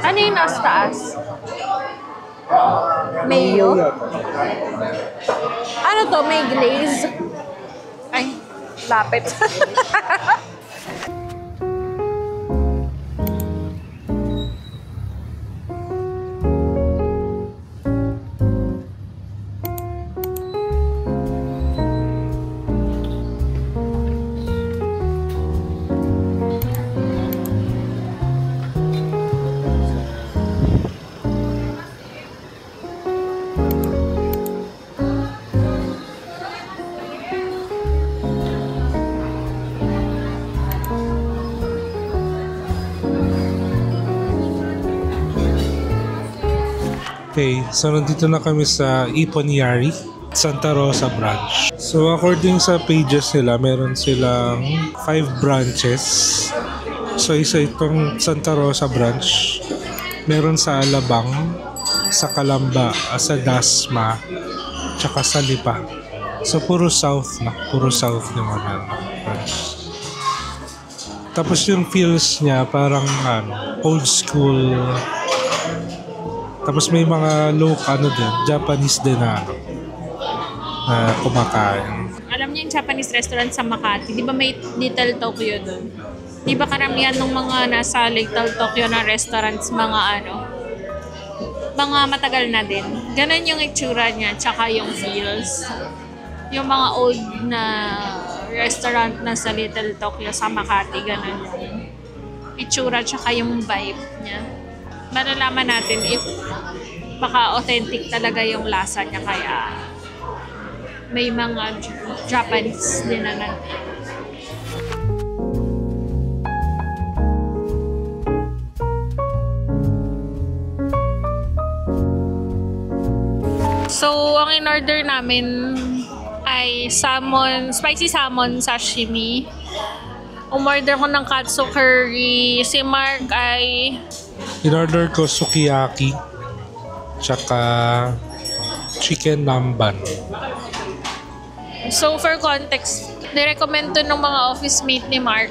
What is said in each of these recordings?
Ano yung nasa taas? Mayo? Ano to? May glaze? Ay, lapit. Okay, so nandito na kami sa Iponyari, Santa Rosa branch. So according sa pages nila, meron silang 5 branches. So isa itong Santa Rosa branch. Meron sa Alabang, sa Calamba, sa Dasma, tsaka sa Lipa. So puro south yung mga branch. Tapos yung feels niya parang old school. Tapos may mga Japanese din na kumakain. Alam niyo yung Japanese restaurant sa Makati, di ba may Little Tokyo doon? Di ba karamihan ng mga nasa Little Tokyo na restaurants, mga matagal na din. Ganon yung itsura niya, tsaka yung feels. Yung mga old na restaurant na sa Little Tokyo sa Makati, ganon yung itsura, tsaka yung vibe niya. Malalaman natin if baka authentic talaga yung lasa niya, kaya may mga Japanese din na nandito. So, ang in-order namin ay spicy salmon sashimi. Umorder ko ng katsu curry. Si Mark ay In-order ko sukiyaki, tsaka chicken namban. So, for context, nirecommend to ng mga office mate ni Mark.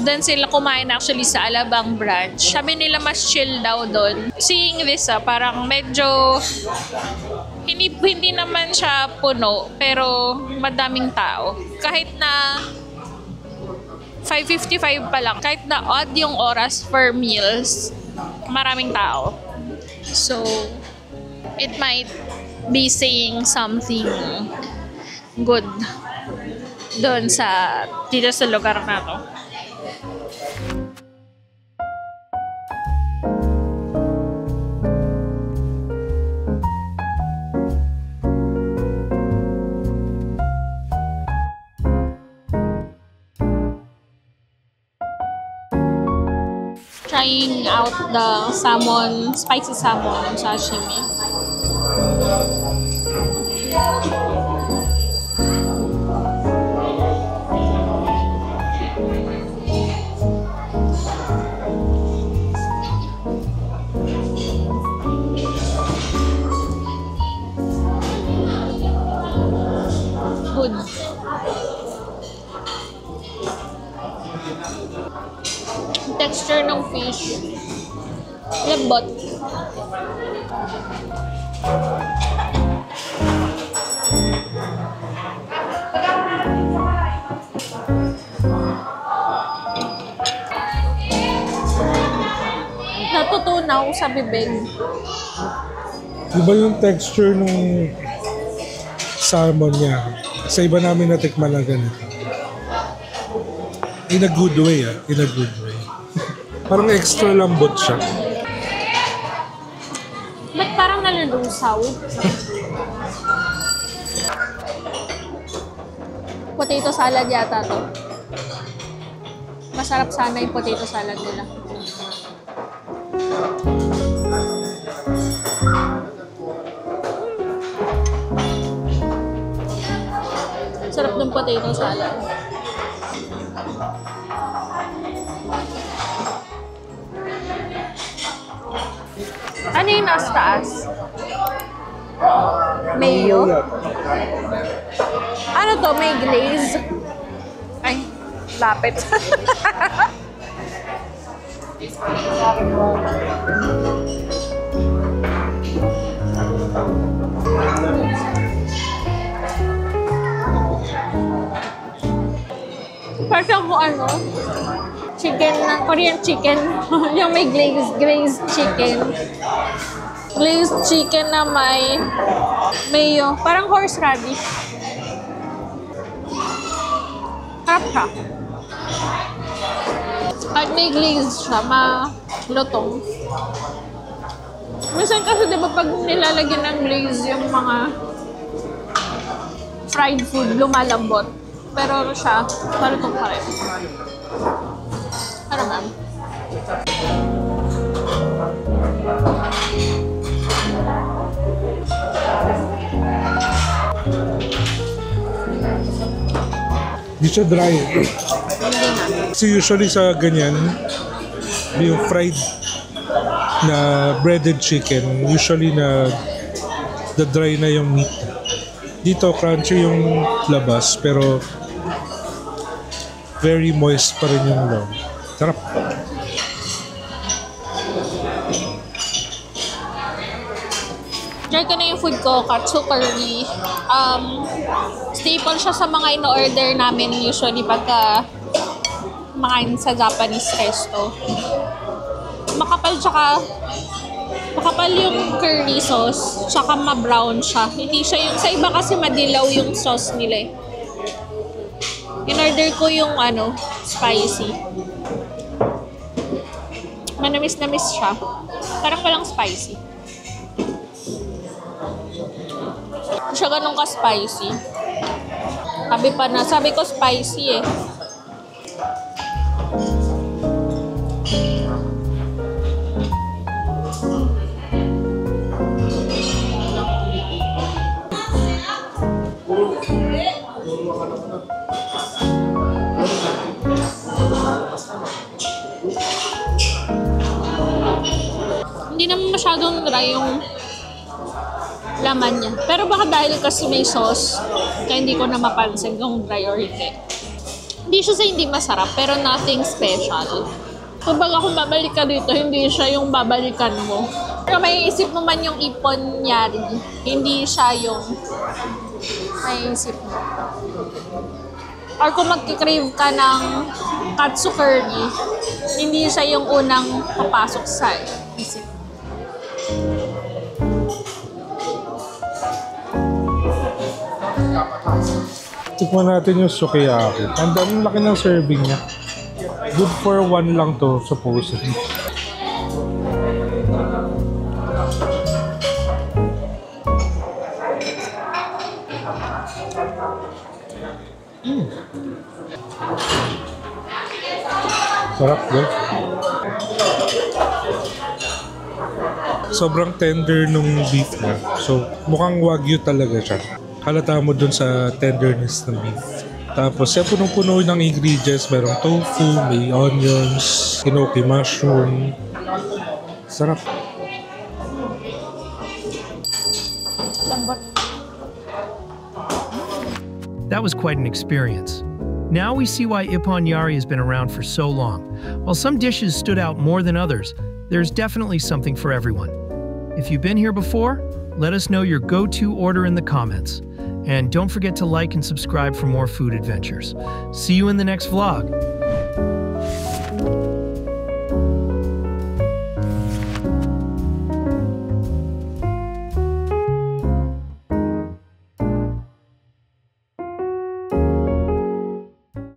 Doon sila kumain actually sa Alabang branch. Sabi nila mas chill daw doon. Seeing this, parang medyo hindi naman siya puno, pero madaming tao. Kahit na 5:55 pa lang, kahit na odd yung oras for meals, maraming tao. So, it might be saying something good doon dito sa lugar na to. Trying out the spicy salmon sashimi. Good. Texture ng fish, lambot. Natutunaw sa bibig. Iba yung texture ng salmon niya. Sa iba namin natikman na ganito. In a good way, in a good way. Parang extra lambot siya. Ba't parang nalulusaw? Potato salad yata to. Masarap sana yung potato salad nila. Sarap ng potato salad. Ano yung nasa taas? Mayo? Ano to? May glaze? Ay, lapit. Parang kung ano, chicken, Korean chicken. Yung may glazed chicken. Glazed chicken na may mayo. Parang horseradish. Harap siya. At may glaze siya, malutong. Minsan kasi diba pag nilalagyan ng glaze yung mga fried food, lumalambot. Pero siya, malutong pa rin. Ano ma'am? Di siya dry. Kasi usually sa ganyan, yung fried na breaded chicken, usually na dry na yung meat. Dito, crunchy yung labas, pero very moist pa rin yung loob. Sarap. Try ko na yung food ko, katsu curry. Staple siya sa mga in-order namin usually pagka makain sa Japanese resto. Makapal yung curry sauce, tsaka ma-brown siya. Hindi siya yung, sa iba kasi madilaw yung sauce nila eh. In-order ko yung spicy. Manamis-namis siya. Parang walang spicy. Hindi siya ganun ka-spicy. Sabi ko spicy eh. Hindi naman masyadong dry yung laman niya. Pero baka dahil kasi may sauce, kaya hindi ko na mapansin kung dry or hindi. Hindi siya sa hindi masarap, pero nothing special. Kumbaga kung babalik ka dito, hindi siya yung babalikan mo. Pero may isip mo man yung Ippon Yari, hindi siya yung may isip mo. Or kung magkikrave ka ng katsu curry, hindi siya yung unang papasok sa isip. Tikman natin yung sukiyaki. Ang laki ng serving niya. Good for one lang to, supposedly. Sarap, guys. Sobrang tender nung beef niya. So, mukhang wagyu talaga siya. Halata mo dun sa tenderness ng beef. Tapos, siya punong-puno ng ingredients. Merong tofu, may onions, enoki mushroom. Sarap. That was quite an experience. Now we see why Ippon Yari has been around for so long. While some dishes stood out more than others, there's definitely something for everyone. If you've been here before, let us know your go-to order in the comments. And don't forget to like and subscribe for more food adventures. See you in the next vlog.